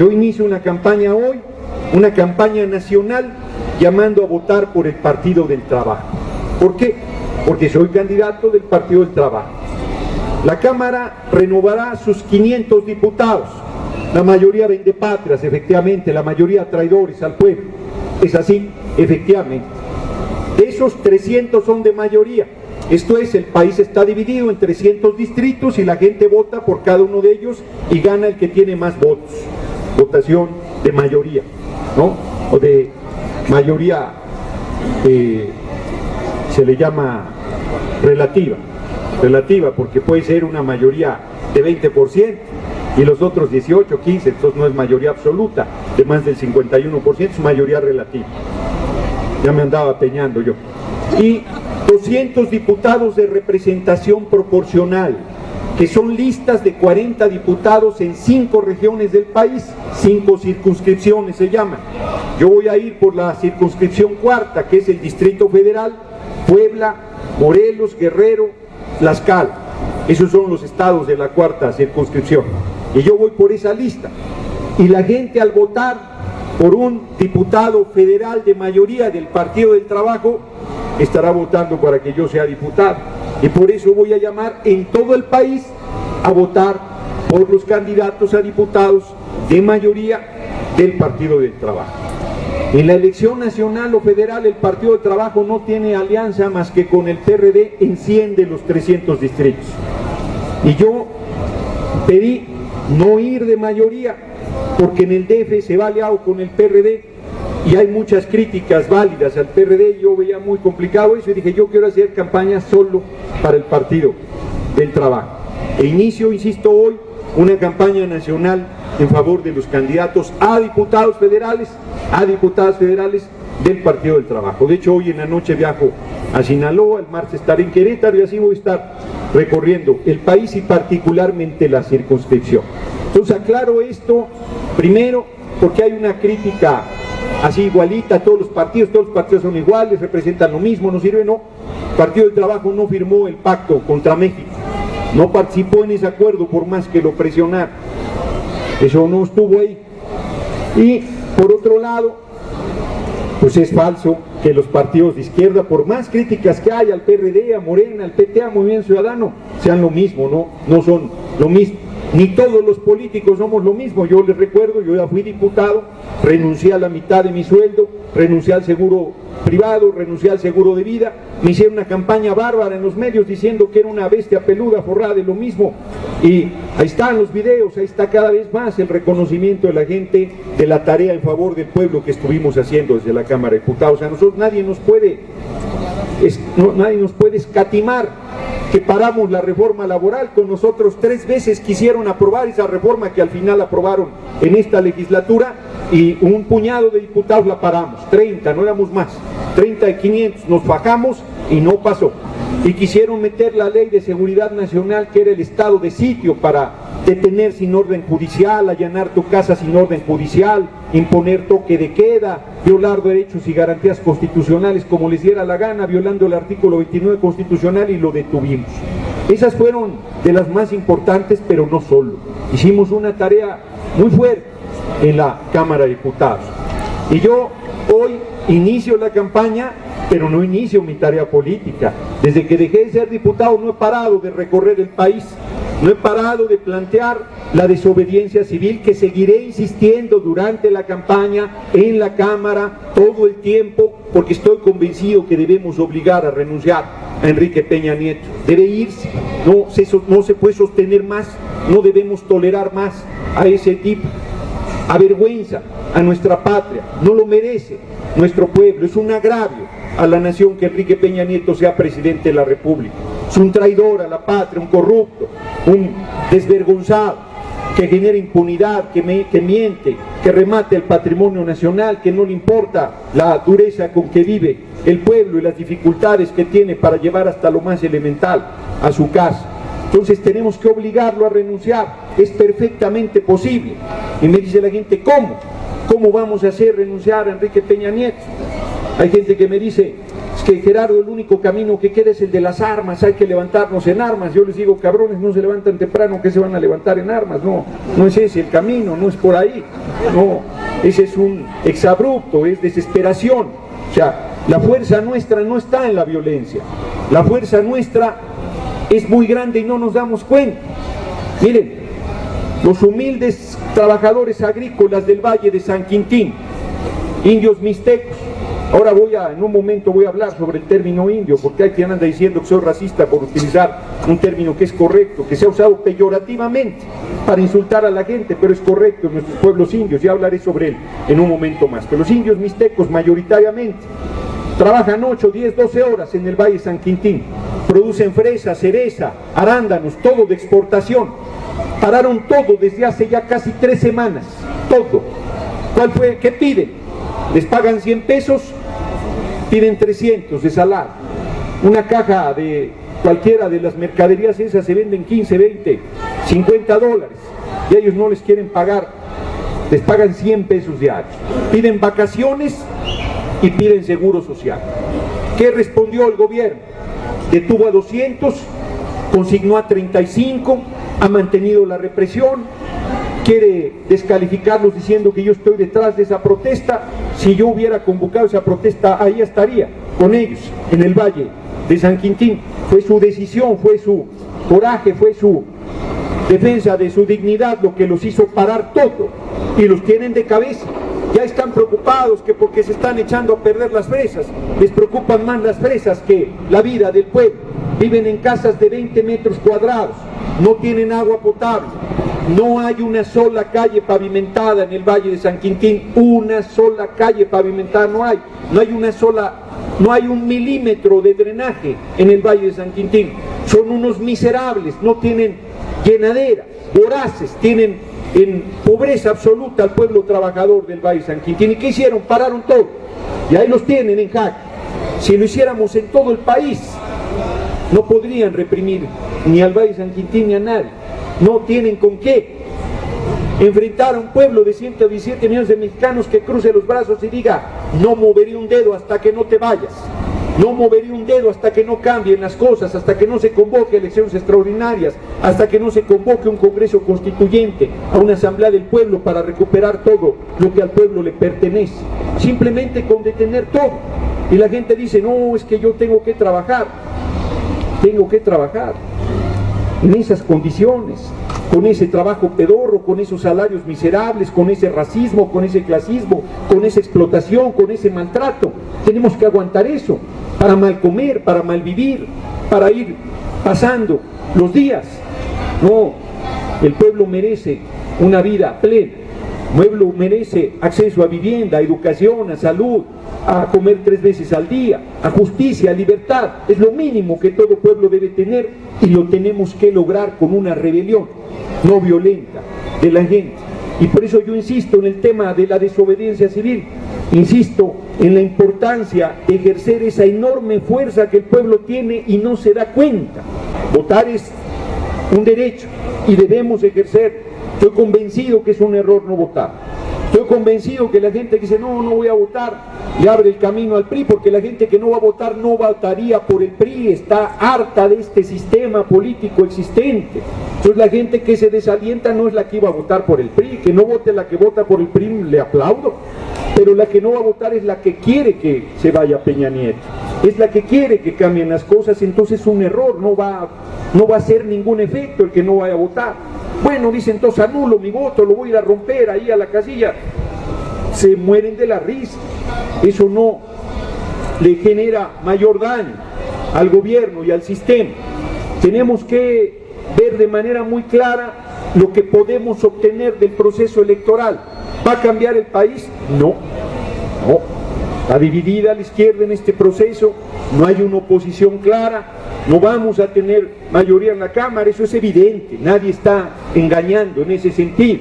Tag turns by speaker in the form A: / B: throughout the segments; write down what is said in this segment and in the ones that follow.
A: Yo inicio una campaña hoy, una campaña nacional, llamando a votar por el Partido del Trabajo. ¿Por qué? Porque soy candidato del Partido del Trabajo. La Cámara renovará sus 500 diputados, la mayoría vendepatrias, efectivamente, la mayoría traidores al pueblo. Es así, efectivamente. De esos 300 son de mayoría. Esto es, el país está dividido en 300 distritos y la gente vota por cada uno de ellos y gana el que tiene más votos. Votación de mayoría, ¿no? O de mayoría, se le llama relativa, porque puede ser una mayoría de 20% y los otros 18, 15, entonces no es mayoría absoluta, de más del 51%, es mayoría relativa. Ya me andaba peñando yo. Y 200 diputados de representación proporcional, que son listas de 40 diputados en 5 regiones del país, 5 circunscripciones se llaman. Yo voy a ir por la circunscripción cuarta, que es el Distrito Federal, Puebla, Morelos, Guerrero, Tlaxcala. Esos son los estados de la cuarta circunscripción. Y yo voy por esa lista. Y la gente, al votar por un diputado federal de mayoría del Partido del Trabajo, estará votando para que yo sea diputado. Y por eso voy a llamar en todo el país a votar por los candidatos a diputados de mayoría del Partido del Trabajo. En la elección nacional o federal, el Partido del Trabajo no tiene alianza más que con el PRD en 100 de los 300 distritos. Y yo pedí no ir de mayoría, porque en el DF se va aliado con el PRD y hay muchas críticas válidas al PRD. Yo veía muy complicado eso y dije, yo quiero hacer campaña solo para el Partido del Trabajo. E inicio, insisto, hoy una campaña nacional en favor de los candidatos a diputadas federales del Partido del Trabajo. De hecho, hoy en la noche viajo a Sinaloa, el martes estaré en Querétaro y así voy a estar recorriendo el país y particularmente la circunscripción. Entonces aclaro esto, primero, porque hay una crítica así igualita a todos los partidos son iguales, representan lo mismo, no sirve, no. El Partido del Trabajo no firmó el pacto contra México, no participó en ese acuerdo por más que lo presionaron, eso no estuvo ahí. Y por otro lado, pues es falso que los partidos de izquierda, por más críticas que haya al PRD, a Morena, al PT, a Movimiento Ciudadano, sean lo mismo, no son lo mismo. Ni todos los políticos somos lo mismo. Yo les recuerdo, yo ya fui diputado, renuncié a la mitad de mi sueldo, renuncié al seguro privado, renuncié al seguro de vida, me hicieron una campaña bárbara en los medios diciendo que era una bestia peluda forrada de lo mismo, y ahí están los videos, ahí está cada vez más el reconocimiento de la gente de la tarea en favor del pueblo que estuvimos haciendo desde la Cámara de Diputados. A nosotros nadie nos puede escatimar que paramos la reforma laboral. Con nosotros 3 veces quisieron aprobar esa reforma que al final aprobaron en esta legislatura y un puñado de diputados la paramos, 30, no éramos más, 30 de 500, nos bajamos y no pasó. Y quisieron meter la ley de seguridad nacional, que era el estado de sitio, para detener sin orden judicial, allanar tu casa sin orden judicial, imponer toque de queda, violar derechos y garantías constitucionales como les diera la gana, violando el artículo 29 constitucional, y lo detuvimos. Esas fueron de las más importantes, pero no solo. Hicimos una tarea muy fuerte en la Cámara de Diputados. Y yo hoy inicio la campaña, pero no inicio mi tarea política. Desde que dejé de ser diputado no he parado de recorrer el país, no he parado de plantear la desobediencia civil, que seguiré insistiendo durante la campaña, en la Cámara, todo el tiempo, porque estoy convencido que debemos obligar a renunciar a Enrique Peña Nieto. Debe irse, no se puede sostener más, no debemos tolerar más a ese tipo. Avergüenza a nuestra patria, no lo merece nuestro pueblo, es un agravio a la nación que Enrique Peña Nieto sea presidente de la República. Es un traidor a la patria, un corrupto, un desvergonzado, que genera impunidad, que miente, que remate el patrimonio nacional, que no le importa la dureza con que vive el pueblo y las dificultades que tiene para llevar hasta lo más elemental a su casa. Entonces tenemos que obligarlo a renunciar, es perfectamente posible. Y me dice la gente, ¿cómo? ¿Cómo vamos a hacer renunciar a Enrique Peña Nieto? Hay gente que me dice, es que Gerardo, el único camino que queda es el de las armas, hay que levantarnos en armas. Yo les digo, cabrones, no se levantan temprano, que se van a levantar en armas. No, no es ese el camino, no es por ahí. No, ese es un exabrupto, es desesperación. O sea, la fuerza nuestra no está en la violencia. La fuerza nuestra es muy grande y no nos damos cuenta. Miren, los humildes trabajadores agrícolas del Valle de San Quintín, indios mixtecos. Ahora en un momento voy a hablar sobre el término indio, porque hay quien anda diciendo que soy racista por utilizar un término que es correcto, que se ha usado peyorativamente para insultar a la gente, pero es correcto en nuestros pueblos indios, ya hablaré sobre él en un momento más. Pero los indios mixtecos mayoritariamente trabajan 8, 10, 12 horas en el Valle de San Quintín, producen fresa, cereza, arándanos, todo de exportación. Pararon todo desde hace ya casi 3 semanas, todo. ¿Cuál fue? ¿Qué piden? Les pagan 100 pesos, piden 300 de salario. Una caja de cualquiera de las mercaderías esas se venden 15, 20, 50 dólares y ellos no les quieren pagar, les pagan 100 pesos diarios. Piden vacaciones y piden seguro social. ¿Qué respondió el gobierno? Detuvo a 200, consignó a 35, ha mantenido la represión, quiere descalificarlos diciendo que yo estoy detrás de esa protesta. Si yo hubiera convocado esa protesta, ahí estaría con ellos en el Valle de San Quintín. Fue su decisión, fue su coraje, fue su defensa de su dignidad lo que los hizo parar todo, y los tienen de cabeza. Ya están preocupados que porque se están echando a perder las fresas, les preocupan más las fresas que la vida del pueblo. Viven en casas de 20 metros cuadrados, no tienen agua potable, no hay una sola calle pavimentada en el Valle de San Quintín, una sola calle pavimentada no hay, no hay un milímetro de drenaje en el Valle de San Quintín. Son unos miserables, no tienen llenadera, voraces, tienen en pobreza absoluta al pueblo trabajador del Valle de San Quintín. ¿Y qué hicieron? Pararon todo, y ahí los tienen en jaque. Si lo hiciéramos en todo el país, no podrían reprimir ni al Valle de San Quintín ni a nadie. No tienen con qué enfrentar a un pueblo de 117 millones de mexicanos que cruce los brazos y diga: no moveré un dedo hasta que no te vayas, no moveré un dedo hasta que no cambien las cosas, hasta que no se convoque elecciones extraordinarias, hasta que no se convoque un congreso constituyente, a una asamblea del pueblo para recuperar todo lo que al pueblo le pertenece. Simplemente con detener todo. Y la gente dice: no, es que yo tengo que trabajar en esas condiciones, con ese trabajo pedorro, con esos salarios miserables, con ese racismo, con ese clasismo, con esa explotación, con ese maltrato. Tenemos que aguantar eso para mal comer, para mal vivir, para ir pasando los días. No, el pueblo merece una vida plena, el pueblo merece acceso a vivienda, a educación, a salud, a comer 3 veces al día, a justicia, a libertad. Es lo mínimo que todo pueblo debe tener, y lo tenemos que lograr con una rebelión no violenta de la gente. Y por eso yo insisto en el tema de la desobediencia civil, insisto en la importancia de ejercer esa enorme fuerza que el pueblo tiene y no se da cuenta. Votar es un derecho y debemos ejercer. Estoy convencido que es un error no votar. Estoy convencido que la gente que dice no voy a votar, le abre el camino al PRI, porque la gente que no va a votar no votaría por el PRI, está harta de este sistema político existente. Entonces la gente que se desalienta no es la que iba a votar por el PRI. Que no vote la que vota por el PRI, le aplaudo, pero la que no va a votar es la que quiere que se vaya Peña Nieto, es la que quiere que cambien las cosas. Entonces es un error, no va a hacer ningún efecto el que no vaya a votar. Bueno, dicen, entonces anulo mi voto, lo voy a ir a romper ahí a la casilla. Se mueren de la risa. Eso no le genera mayor daño al gobierno y al sistema. Tenemos que ver de manera muy clara lo que podemos obtener del proceso electoral. ¿Va a cambiar el país? No. Está dividida la izquierda en este proceso, no hay una oposición clara, no vamos a tener mayoría en la Cámara, eso es evidente, nadie está engañando en ese sentido.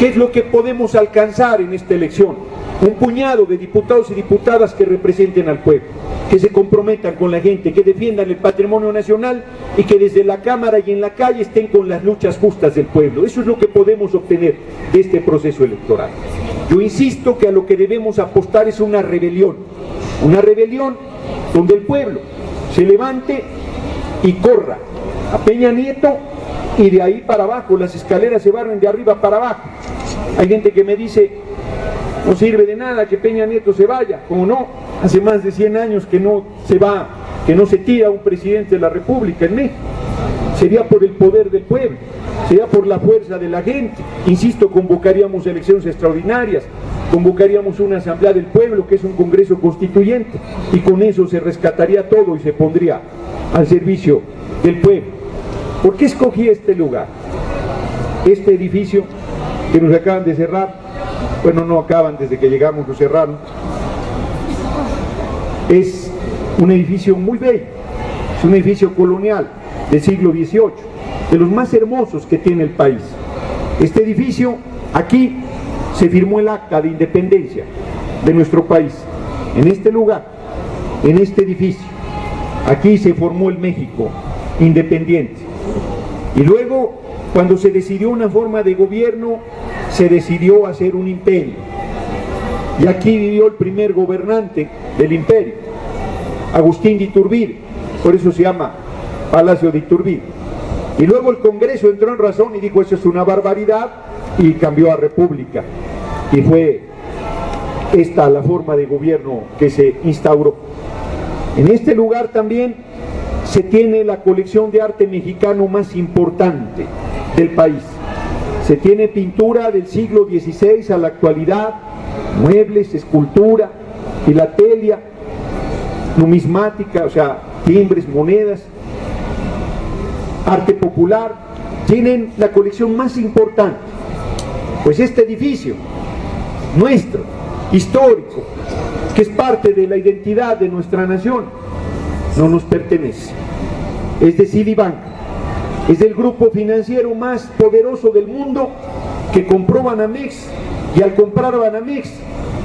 A: ¿Qué es lo que podemos alcanzar en esta elección? Un puñado de diputados y diputadas que representen al pueblo, que se comprometan con la gente, que defiendan el patrimonio nacional y que desde la Cámara y en la calle estén con las luchas justas del pueblo. Eso es lo que podemos obtener de este proceso electoral. Yo insisto que a lo que debemos apostar es una rebelión donde el pueblo se levante y corra a Peña Nieto, y de ahí para abajo, las escaleras se barren de arriba para abajo. Hay gente que me dice, no sirve de nada que Peña Nieto se vaya. Como no, hace más de 100 años que no se va, que no se tira un presidente de la República en México. Sería por el poder del pueblo, sería por la fuerza de la gente. Insisto, convocaríamos elecciones extraordinarias, convocaríamos una asamblea del pueblo, que es un congreso constituyente, y con eso se rescataría todo y se pondría al servicio del pueblo. ¿Por qué escogí este lugar? Este edificio que nos acaban de cerrar, bueno, no acaban, desde que llegamos lo cerraron, es un edificio muy bello, es un edificio colonial del siglo XVIII, de los más hermosos que tiene el país. Este edificio, aquí se firmó el acta de independencia de nuestro país, en este lugar, en este edificio. Aquí se formó el México independiente. Y luego, cuando se decidió una forma de gobierno, se decidió hacer un imperio. Y aquí vivió el primer gobernante del imperio, Agustín de Iturbide, por eso se llama Palacio de Iturbide. Y luego el Congreso entró en razón y dijo, eso es una barbaridad, y cambió a república. Y fue esta la forma de gobierno que se instauró. En este lugar también se tiene la colección de arte mexicano más importante del país. Se tiene pintura del siglo XVI a la actualidad, muebles, escultura, filatelia, numismática, o sea, timbres, monedas, arte popular. Tienen la colección más importante. Pues este edificio, nuestro, histórico, que es parte de la identidad de nuestra nación, no nos pertenece. Es de Citibank, es del grupo financiero más poderoso del mundo, que compró Banamex, y al comprar Banamex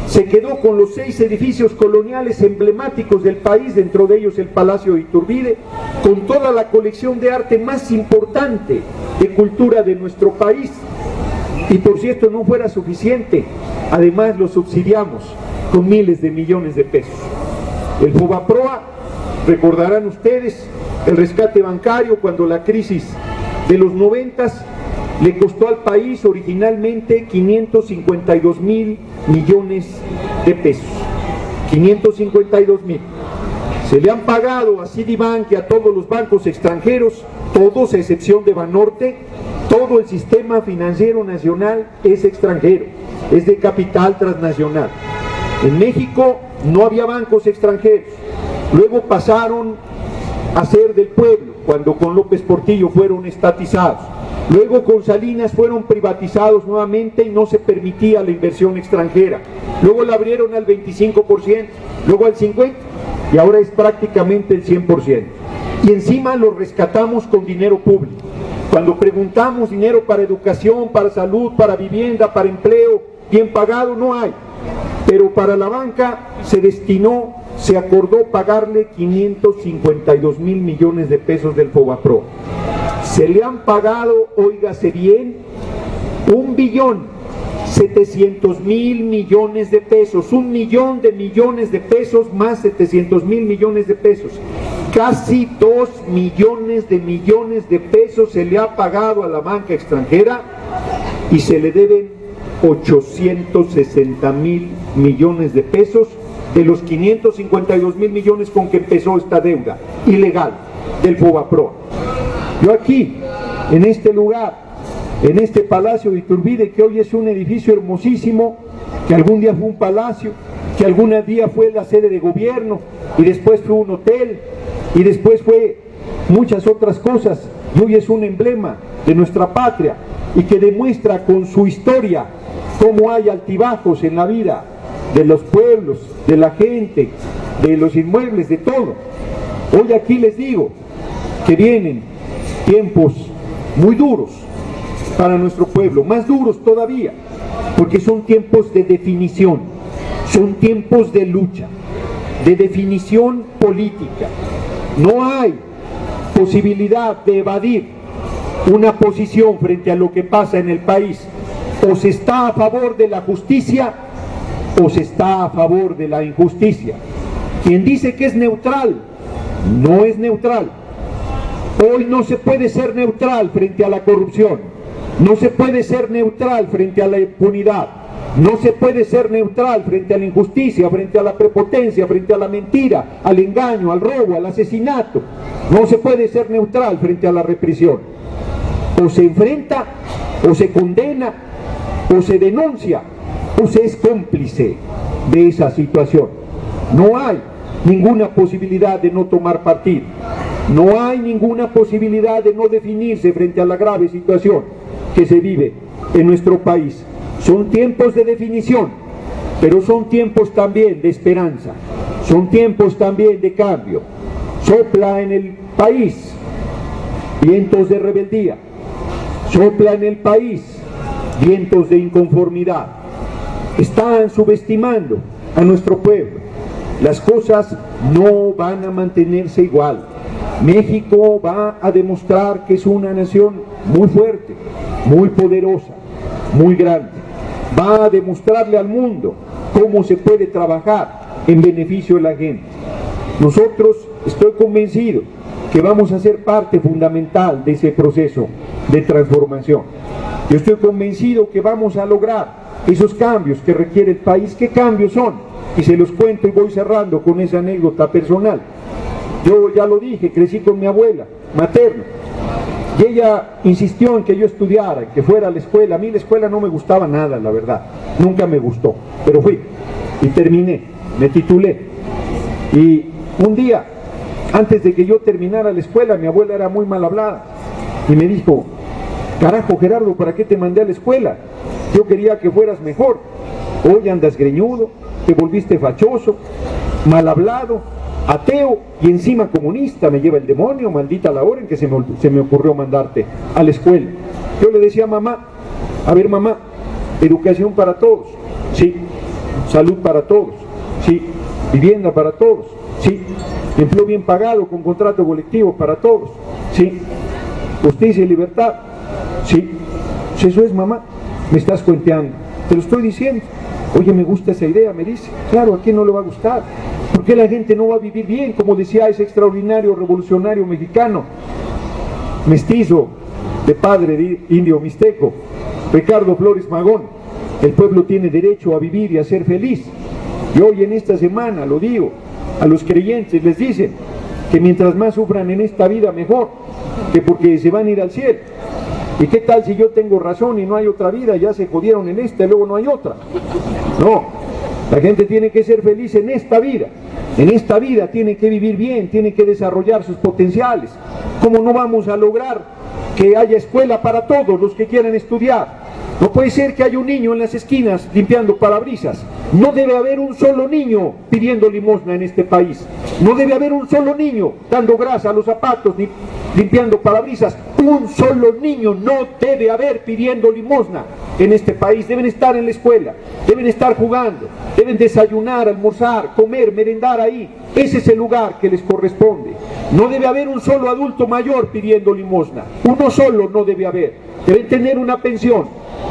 A: se quedó con los 6 edificios coloniales emblemáticos del país, dentro de ellos el Palacio de Iturbide, con toda la colección de arte más importante de cultura de nuestro país. Y por si esto no fuera suficiente, además lo subsidiamos con miles de millones de pesos. El Fobaproa, recordarán ustedes, el rescate bancario, cuando la crisis de los 90 le costó al país originalmente 552.000 millones de pesos. 552.000. Se le han pagado a Citibank y a todos los bancos extranjeros, todos a excepción de Banorte. Todo el sistema financiero nacional es extranjero, es de capital transnacional. En México no había bancos extranjeros, luego pasaron a ser del pueblo, cuando con López Portillo fueron estatizados. Luego con Salinas fueron privatizados nuevamente y no se permitía la inversión extranjera. Luego la abrieron al 25%, luego al 50%, y ahora es prácticamente el 100%. Y encima lo rescatamos con dinero público. Cuando preguntamos dinero para educación, para salud, para vivienda, para empleo bien pagado, no hay. Pero para la banca se destinó, se acordó pagarle 552.000 millones de pesos del Fobaproa. Se le han pagado, óigase bien, 1.700.000 millones de pesos, 1 millón de millones de pesos más 700.000 millones de pesos. Casi 2 millones de pesos se le ha pagado a la banca extranjera, y se le deben 860.000 millones de pesos de los 552.000 millones con que empezó esta deuda ilegal del Fobaproa. Yo aquí, en este lugar, en este Palacio de Iturbide, que hoy es un edificio hermosísimo, que algún día fue un palacio, que algún día fue la sede de gobierno, y después fue un hotel, y después fue muchas otras cosas, y hoy es un emblema de nuestra patria, y que demuestra con su historia cómo hay altibajos en la vida de los pueblos, de la gente, de los inmuebles, de todo. Hoy aquí les digo que vienen tiempos muy duros para nuestro pueblo, más duros todavía, porque son tiempos de definición, son tiempos de lucha, de definición política. No hay posibilidad de evadir una posición frente a lo que pasa en el país. O se está a favor de la justicia o se está a favor de la injusticia. Quien dice que es neutral, no es neutral. Hoy no se puede ser neutral frente a la corrupción, no se puede ser neutral frente a la impunidad, no se puede ser neutral frente a la injusticia, frente a la prepotencia, frente a la mentira, al engaño, al robo, al asesinato. No se puede ser neutral frente a la represión. O se enfrenta, o se condena, o se denuncia, o se es cómplice de esa situación. No hay ninguna posibilidad de no tomar partido. No hay ninguna posibilidad de no definirse frente a la grave situación que se vive en nuestro país. Son tiempos de definición, pero son tiempos también de esperanza, son tiempos también de cambio. Sopla en el país vientos de rebeldía, sopla en el país vientos de inconformidad. Están subestimando a nuestro pueblo. Las cosas no van a mantenerse igual. México va a demostrar que es una nación muy fuerte, muy poderosa, muy grande. Va a demostrarle al mundo cómo se puede trabajar en beneficio de la gente. Nosotros, estoy convencido que vamos a ser parte fundamental de ese proceso de transformación. Yo estoy convencido que vamos a lograr esos cambios que requiere el país. ¿Qué cambios son? Y se los cuento y voy cerrando con esa anécdota personal. Yo ya lo dije, crecí con mi abuela materna y ella insistió en que yo estudiara, que fuera a la escuela. A mí la escuela no me gustaba nada, la verdad, nunca me gustó, pero fui y terminé, me titulé. Y un día, antes de que yo terminara la escuela, mi abuela era muy mal hablada y me dijo: carajo, Gerardo, ¿para qué te mandé a la escuela? Yo quería que fueras mejor. Hoy andas greñudo, te volviste fachoso, mal hablado, ateo y encima comunista. Me lleva el demonio, maldita la hora en que se me ocurrió mandarte a la escuela. Yo le decía a mamá: a ver, mamá, educación para todos, sí, salud para todos, sí, vivienda para todos, sí, empleo bien pagado con contrato colectivo para todos, sí, justicia y libertad, sí. Eso es, mamá, me estás cuenteando, te lo estoy diciendo. Oye, me gusta esa idea, me dice. Claro, ¿a quién no le va a gustar? ¿Por qué la gente no va a vivir bien? Como decía ese extraordinario revolucionario mexicano, mestizo, de padre de indio mixteco, Ricardo Flores Magón: el pueblo tiene derecho a vivir y a ser feliz. Y hoy en esta semana, lo digo, a los creyentes les dicen que mientras más sufran en esta vida mejor, que porque se van a ir al cielo. ¿Y qué tal si yo tengo razón y no hay otra vida? Ya se jodieron en esta y luego no hay otra. No, la gente tiene que ser feliz en esta vida. En esta vida tiene que vivir bien, tiene que desarrollar sus potenciales. ¿Cómo no vamos a lograr que haya escuela para todos los que quieran estudiar? No puede ser que haya un niño en las esquinas limpiando parabrisas. No debe haber un solo niño pidiendo limosna en este país. No debe haber un solo niño dando grasa a los zapatos ni limpiando parabrisas. Un solo niño no debe haber pidiendo limosna en este país. Deben estar en la escuela, deben estar jugando, deben desayunar, almorzar, comer, merendar ahí. Ese es el lugar que les corresponde. No debe haber un solo adulto mayor pidiendo limosna. Uno solo no debe haber. Deben tener una pensión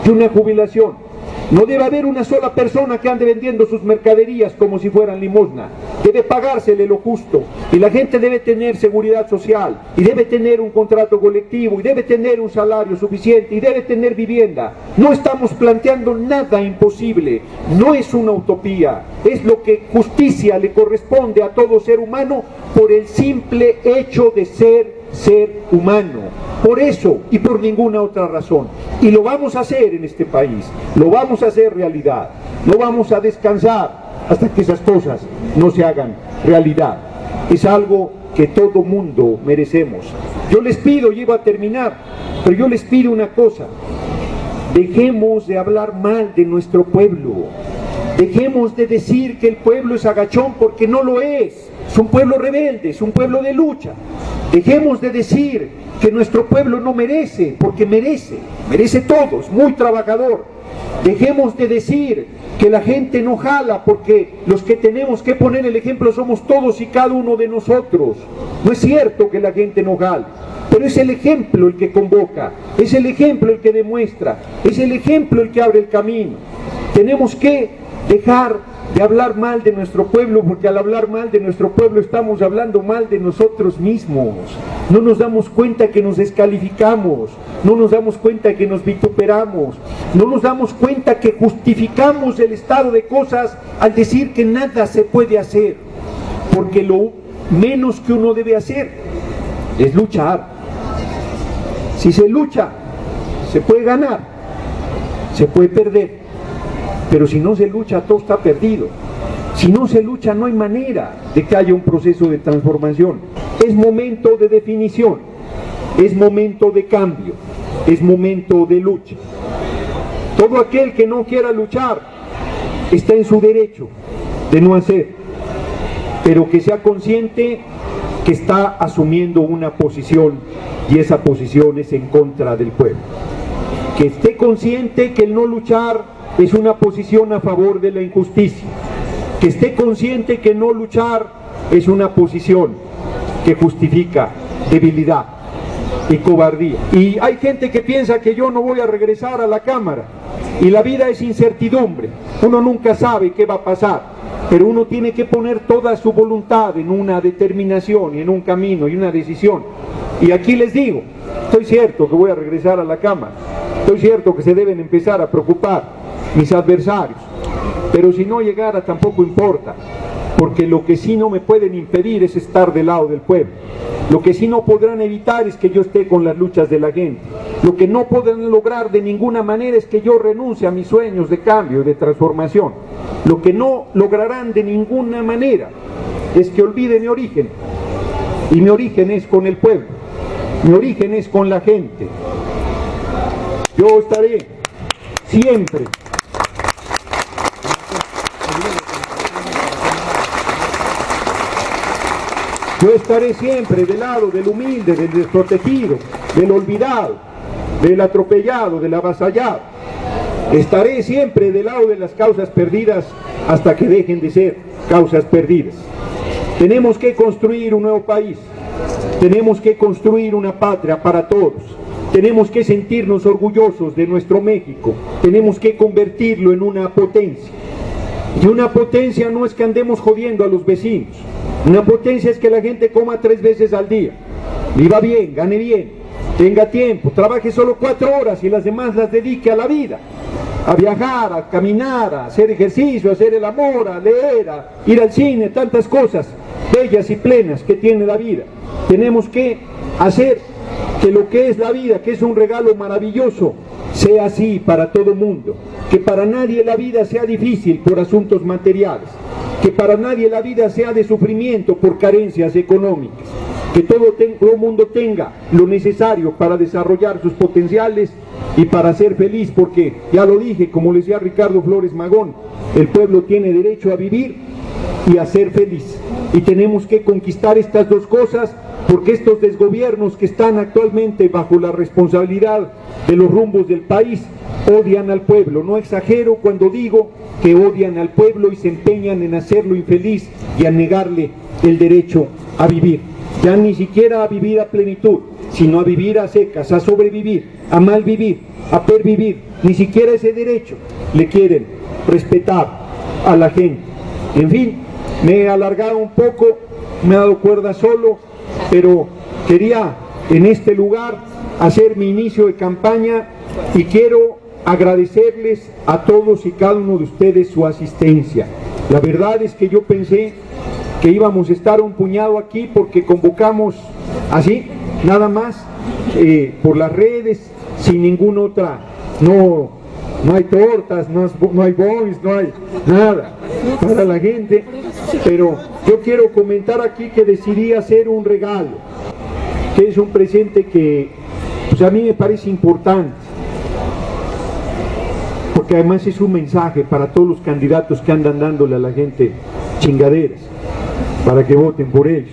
A: y una jubilación. No debe haber una sola persona que ande vendiendo sus mercaderías como si fueran limosna. Debe pagársele lo justo. Y la gente debe tener seguridad social. Y debe tener un contrato colectivo. Y debe tener un salario suficiente. Y debe tener vivienda. No estamos planteando nada imposible. No es una utopía. Es lo que justicia le corresponde a todo ser humano por el simple hecho de ser humano. Por eso y por ninguna otra razón. Y lo vamos a hacer en este país. Lo vamos a hacer realidad. No vamos a descansar hasta que esas cosas no se hagan realidad. Es algo que todo mundo merecemos. Yo les pido, y iba a terminar, pero yo les pido una cosa: dejemos de hablar mal de nuestro pueblo. Dejemos de decir que el pueblo es agachón, porque no lo es. Es un pueblo rebelde, es un pueblo de lucha. Dejemos de decir que nuestro pueblo no merece, porque merece todo, es muy trabajador. Dejemos de decir que la gente no jala, porque los que tenemos que poner el ejemplo somos todos y cada uno de nosotros. No es cierto que la gente no jala, pero es el ejemplo el que convoca, es el ejemplo el que demuestra, es el ejemplo el que abre el camino. Tenemos que dejar de hablar mal de nuestro pueblo, porque al hablar mal de nuestro pueblo estamos hablando mal de nosotros mismos. No nos damos cuenta que nos descalificamos, no nos damos cuenta que nos vituperamos, no nos damos cuenta que justificamos el estado de cosas al decir que nada se puede hacer, porque lo menos que uno debe hacer es luchar. Si se lucha, se puede ganar, se puede perder. Pero si no se lucha, todo está perdido. Si no se lucha, no hay manera de que haya un proceso de transformación. Es momento de definición, es momento de cambio, es momento de lucha. Todo aquel que no quiera luchar está en su derecho de no hacer, pero que sea consciente que está asumiendo una posición y esa posición es en contra del pueblo. Que esté consciente que el no luchar es una posición a favor de la injusticia, que esté consciente que no luchar es una posición que justifica debilidad y cobardía. Y hay gente que piensa que yo no voy a regresar a la Cámara, y la vida es incertidumbre, uno nunca sabe qué va a pasar, pero uno tiene que poner toda su voluntad en una determinación y en un camino y una decisión. Y aquí les digo, estoy cierto que voy a regresar a la Cámara, estoy cierto que se deben empezar a preocupar mis adversarios, pero si no llegara tampoco importa, porque lo que sí no me pueden impedir es estar del lado del pueblo. Lo que sí no podrán evitar es que yo esté con las luchas de la gente. Lo que no podrán lograr de ninguna manera es que yo renuncie a mis sueños de cambio y de transformación. Lo que no lograrán de ninguna manera es que olvide mi origen, y mi origen es con el pueblo, mi origen es con la gente. Yo estaré siempre del lado del humilde, del desprotegido, del olvidado, del atropellado, del avasallado. Estaré siempre del lado de las causas perdidas hasta que dejen de ser causas perdidas. Tenemos que construir un nuevo país, tenemos que construir una patria para todos, tenemos que sentirnos orgullosos de nuestro México, tenemos que convertirlo en una potencia. Y una potencia no es que andemos jodiendo a los vecinos, una potencia es que la gente coma 3 veces al día, viva bien, gane bien, tenga tiempo, trabaje solo 4 horas y las demás las dedique a la vida, a viajar, a caminar, a hacer ejercicio, a hacer el amor, a leer, a ir al cine, tantas cosas bellas y plenas que tiene la vida. Tenemos que hacer que lo que es la vida, que es un regalo maravilloso, sea así para todo mundo, que para nadie la vida sea difícil por asuntos materiales, que para nadie la vida sea de sufrimiento por carencias económicas, que todo mundo tenga lo necesario para desarrollar sus potenciales y para ser feliz, porque ya lo dije, como le decía Ricardo Flores Magón, el pueblo tiene derecho a vivir y a ser feliz, y tenemos que conquistar estas dos cosas, porque estos desgobiernos que están actualmente bajo la responsabilidad de los rumbos del país odian al pueblo. No exagero cuando digo que odian al pueblo y se empeñan en hacerlo infeliz y a negarle el derecho a vivir, ya ni siquiera a vivir a plenitud, sino a vivir a secas, a sobrevivir, a malvivir, a pervivir. Ni siquiera ese derecho le quieren respetar a la gente. En fin, me he alargado un poco, me he dado cuerda solo, pero quería en este lugar hacer mi inicio de campaña y quiero agradecerles a todos y cada uno de ustedes su asistencia. La verdad es que yo pensé que íbamos a estar un puñado aquí porque convocamos así, nada más, por las redes, sin ninguna otra, no hay tortas, no hay boys, no hay nada para la gente, pero yo quiero comentar aquí que decidí hacer un regalo, que es un presente que pues a mí me parece importante, porque además es un mensaje para todos los candidatos que andan dándole a la gente chingaderas, para que voten por ellos.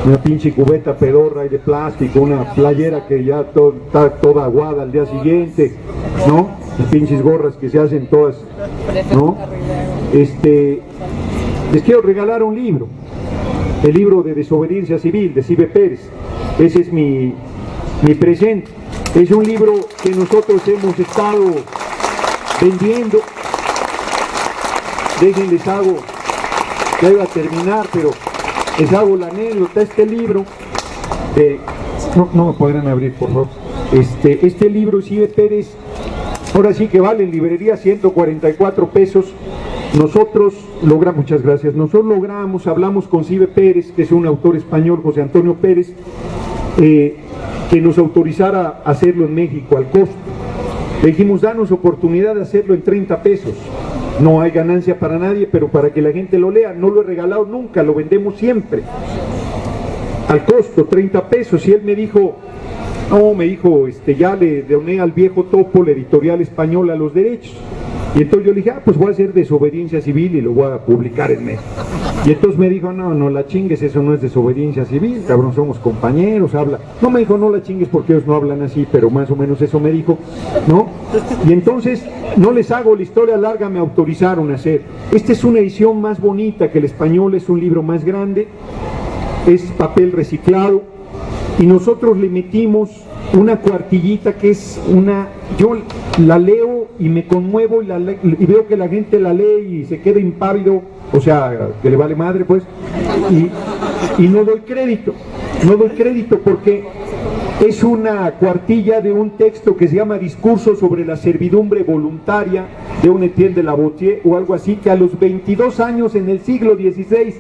A: Una pinche cubeta pedorra y de plástico, una playera que ya está toda aguada al día siguiente, ¿no? Las pinches gorras que se hacen todas, ¿no? Les quiero regalar un libro, el libro de Desobediencia Civil de Cibe Pérez. Ese es mi presente. Es un libro que nosotros hemos estado vendiendo déjenles hago, ya iba a terminar, pero les hago la anécdota. Este libro, no me podrán abrir, por favor. Este libro, Cibe Pérez, ahora sí que vale en librería 144 pesos. Nosotros logramos, muchas gracias, hablamos con Cibe Pérez, que es un autor español, José Antonio Pérez, que nos autorizara a hacerlo en México al costo. Le dijimos, danos oportunidad de hacerlo en 30 pesos. No hay ganancia para nadie, pero para que la gente lo lea. No lo he regalado nunca, lo vendemos siempre. Al costo, 30 pesos. Y él me dijo, ya le doné al viejo topo, la editorial española, los derechos. Y entonces yo le dije, pues voy a hacer desobediencia civil y lo voy a publicar en México. Y entonces me dijo, no la chingues, eso no es desobediencia civil, cabrón, somos compañeros, habla. No me dijo, no la chingues porque ellos no hablan así, pero más o menos eso me dijo, ¿no? Y entonces, no les hago la historia larga, me autorizaron a hacer. Esta es una edición más bonita que el español, es un libro más grande, es papel reciclado, y nosotros le metimos una cuartillita que es yo la leo y me conmuevo y veo que la gente la lee y se queda impávido, o sea, que le vale madre pues, y no doy crédito porque es una cuartilla de un texto que se llama Discurso sobre la servidumbre voluntaria de un Etienne de la Boétie o algo así, que a los 22 años en el siglo XVI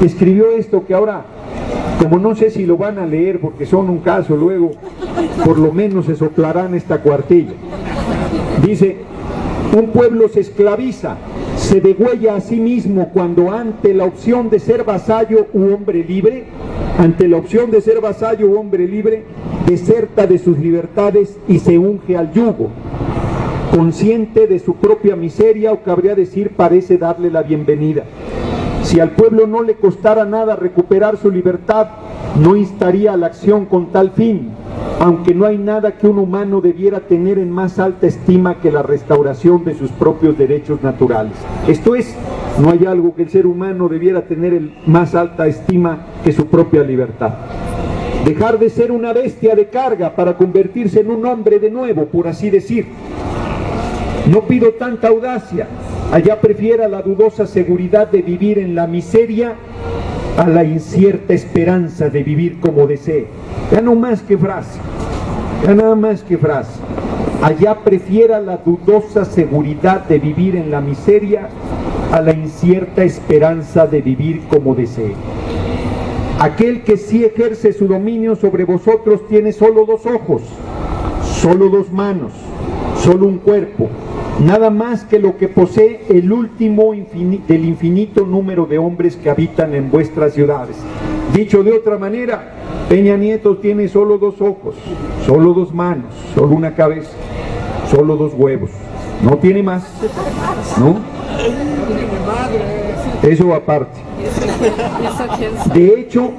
A: escribió esto, que ahora, como no sé si lo van a leer porque son un caso luego, por lo menos se soplarán esta cuartilla. Dice, un pueblo se esclaviza, se degüella a sí mismo cuando ante la opción de ser vasallo u hombre libre, deserta de sus libertades y se unge al yugo. Consciente de su propia miseria, o cabría decir, parece darle la bienvenida. Si al pueblo no le costara nada recuperar su libertad, no instaría a la acción con tal fin, aunque no hay nada que un humano debiera tener en más alta estima que la restauración de sus propios derechos naturales. Esto es, no hay algo que el ser humano debiera tener en más alta estima que su propia libertad. Dejar de ser una bestia de carga para convertirse en un hombre de nuevo, por así decir. No pido tanta audacia, allá prefiera la dudosa seguridad de vivir en la miseria a la incierta esperanza de vivir como desee. Ya no más que frase, ya nada más que frase. Allá prefiera la dudosa seguridad de vivir en la miseria a la incierta esperanza de vivir como desee. Aquel que sí ejerce su dominio sobre vosotros tiene solo 2 ojos, solo 2 manos, solo un cuerpo, nada más que lo que posee el último del infinito número de hombres que habitan en vuestras ciudades. Dicho de otra manera, Peña Nieto tiene solo 2 ojos, solo 2 manos, solo una cabeza, solo 2 huevos, no tiene más, ¿no? Eso aparte. De hecho,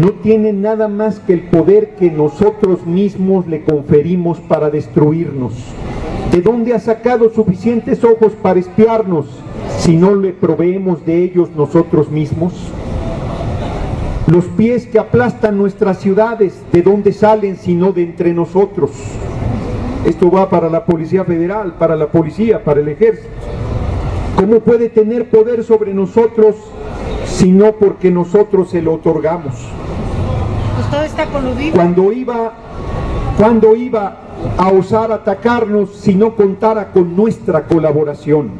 A: no tiene nada más que el poder que nosotros mismos le conferimos para destruirnos. ¿De dónde ha sacado suficientes ojos para espiarnos si no le proveemos de ellos nosotros mismos? Los pies que aplastan nuestras ciudades, ¿de dónde salen si no de entre nosotros? Esto va para la Policía Federal, para la Policía, para el Ejército. ¿Cómo puede tener poder sobre nosotros si no porque nosotros se lo otorgamos?
B: Pues todo está coludido.
A: Cuando iba a osar atacarnos si no contara con nuestra colaboración?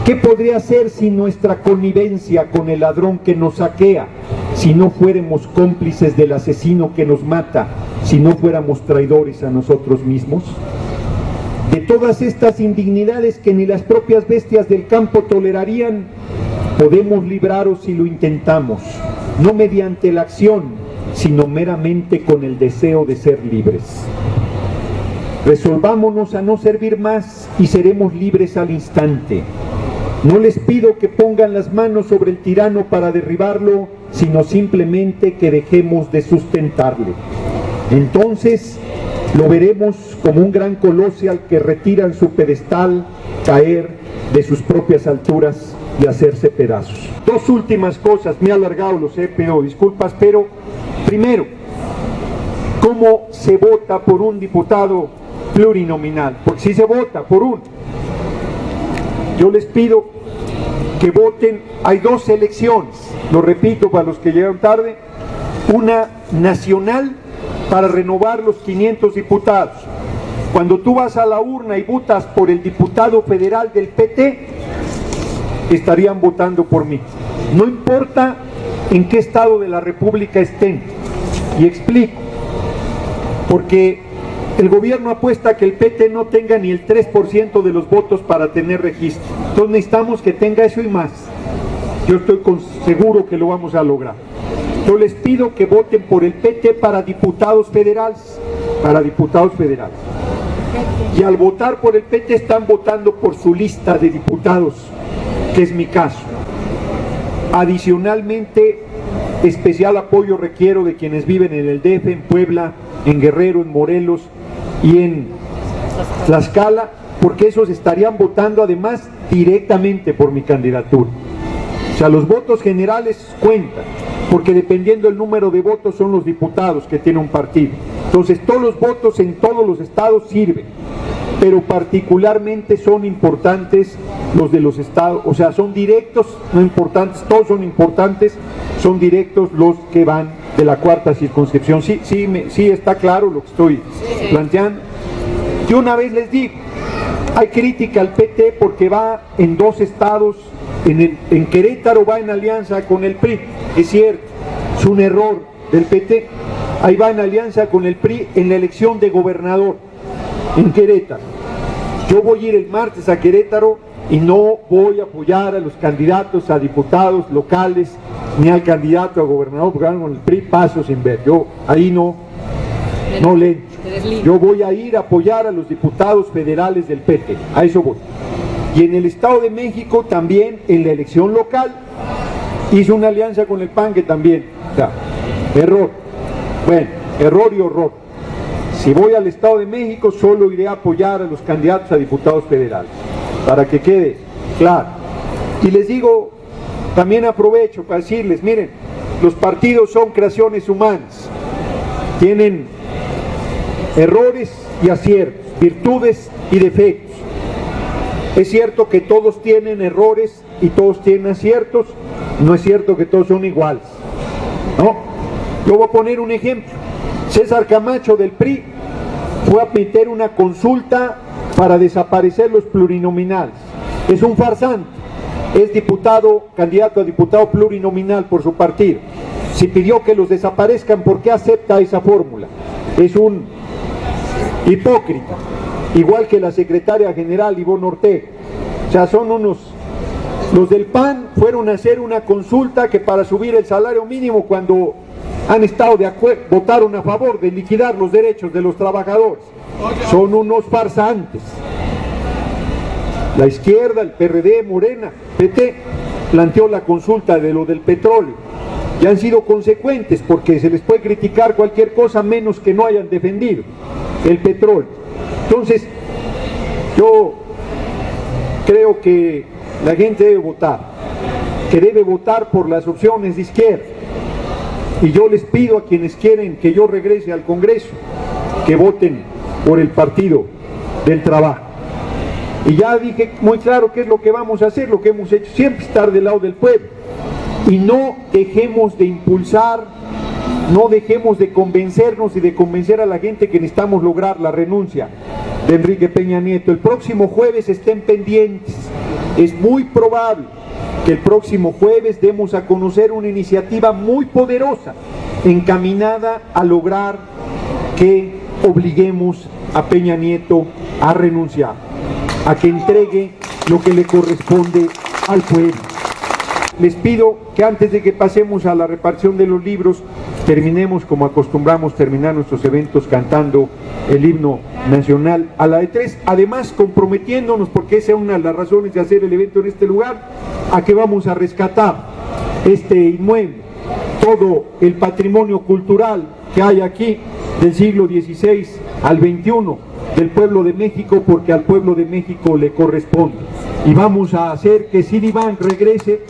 A: ¿Qué podría hacer sin nuestra connivencia con el ladrón que nos saquea, si no fuéramos cómplices del asesino que nos mata, si no fuéramos traidores a nosotros mismos? De todas estas indignidades que ni las propias bestias del campo tolerarían, podemos libraros si lo intentamos, no mediante la acción, sino meramente con el deseo de ser libres. Resolvámonos a no servir más y seremos libres al instante. No les pido que pongan las manos sobre el tirano para derribarlo, sino simplemente que dejemos de sustentarle. Entonces lo veremos como un gran coloso al que retiran su pedestal, caer de sus propias alturas y hacerse pedazos. 2 últimas cosas, me he alargado, lo sé, pido disculpas, pero primero, ¿cómo se vota por un diputado plurinominal? Porque si se vota por uno, Yo les pido que voten. Hay dos elecciones, lo repito para los que llegaron tarde, una nacional para renovar los 500 diputados. Cuando tú vas a la urna y votas por el diputado federal del PT, estarían votando por mí. No importa en qué estado de la República estén. Y explico. Porque el gobierno apuesta a que el PT no tenga ni el 3% de los votos para tener registro. Entonces necesitamos que tenga eso y más. Yo estoy seguro que lo vamos a lograr. Yo les pido que voten por el PT para diputados federales. Para diputados federales. Y al votar por el PT están votando por su lista de diputados, que es mi caso. Adicionalmente, especial apoyo requiero de quienes viven en el DF, en Puebla, en Guerrero, en Morelos y en Tlaxcala, porque esos estarían votando además directamente por mi candidatura. O sea, los votos generales cuentan, porque dependiendo del número de votos son los diputados que tiene un partido. Entonces todos los votos en todos los estados sirven, pero particularmente son importantes los de los estados, o sea, son directos, no importantes, todos son importantes, son directos los que van de la cuarta circunscripción. Sí está claro lo que estoy planteando. Yo una vez les digo, hay crítica al PT porque va en dos estados, en Querétaro va en alianza con el PRI, es cierto, es un error del PT, ahí va en alianza con el PRI en la elección de gobernador en Querétaro. Yo voy a ir el martes a Querétaro y no voy a apoyar a los candidatos a diputados locales ni al candidato a gobernador porque van con el PRI, paso sin ver. Yo ahí no le entro. Yo voy a ir a apoyar a los diputados federales del PT, a eso voy. Y en el Estado de México también en la elección local hizo una alianza con el PAN que también, o sea, error. Bueno, error y horror. Si voy al Estado de México solo iré a apoyar a los candidatos a diputados federales, para que quede claro. Y les digo, también aprovecho para decirles, miren, los partidos son creaciones humanas, tienen errores y aciertos, virtudes y defectos. Es cierto que todos tienen errores y todos tienen aciertos, no es cierto que todos son iguales, ¿no? Yo voy a poner un ejemplo. César Camacho del PRI fue a meter una consulta para desaparecer los plurinominales. Es un farsante, es diputado, candidato a diputado plurinominal por su partido. Si pidió que los desaparezcan, ¿por qué acepta esa fórmula? Es un hipócrita, igual que la secretaria general Ivonne Ortega. O sea, son unos... Los del PAN fueron a hacer una consulta que para subir el salario mínimo cuando han estado de acuerdo, votaron a favor de liquidar los derechos de los trabajadores. Son unos farsantes. La izquierda, el PRD, Morena, PT, planteó la consulta de lo del petróleo. Y han sido consecuentes porque se les puede criticar cualquier cosa menos que no hayan defendido el petróleo. Entonces, yo creo que la gente debe votar, que debe votar por las opciones de izquierda. Y yo les pido a quienes quieren que yo regrese al Congreso, que voten por el Partido del Trabajo. Y ya dije muy claro qué es lo que vamos a hacer, lo que hemos hecho, siempre estar del lado del pueblo. Y no dejemos de impulsar, no dejemos de convencernos y de convencer a la gente que necesitamos lograr la renuncia de Enrique Peña Nieto. El próximo jueves estén pendientes. Es muy probable que el próximo jueves demos a conocer una iniciativa muy poderosa encaminada a lograr que obliguemos a Peña Nieto a renunciar, a que entregue lo que le corresponde al pueblo. Les pido que antes de que pasemos a la repartición de los libros, terminemos como acostumbramos terminar nuestros eventos cantando el himno nacional a la de 3, además comprometiéndonos, porque esa es una de las razones de hacer el evento en este lugar, a que vamos a rescatar este inmueble, todo el patrimonio cultural que hay aquí del siglo XVI al XXI del pueblo de México, porque al pueblo de México le corresponde. Y vamos a hacer que Citibank regrese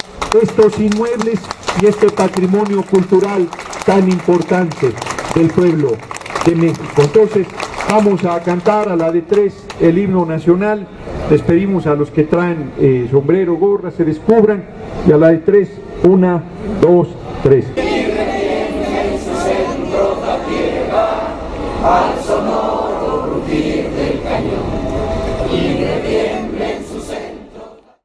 A: estos inmuebles y este patrimonio cultural tan importante del pueblo de México. Entonces vamos a cantar a la de 3 el himno nacional Les pedimos a los que traen sombrero, gorra, se descubran, y a la de 3, 1, 2, 3.
C: Al sonoro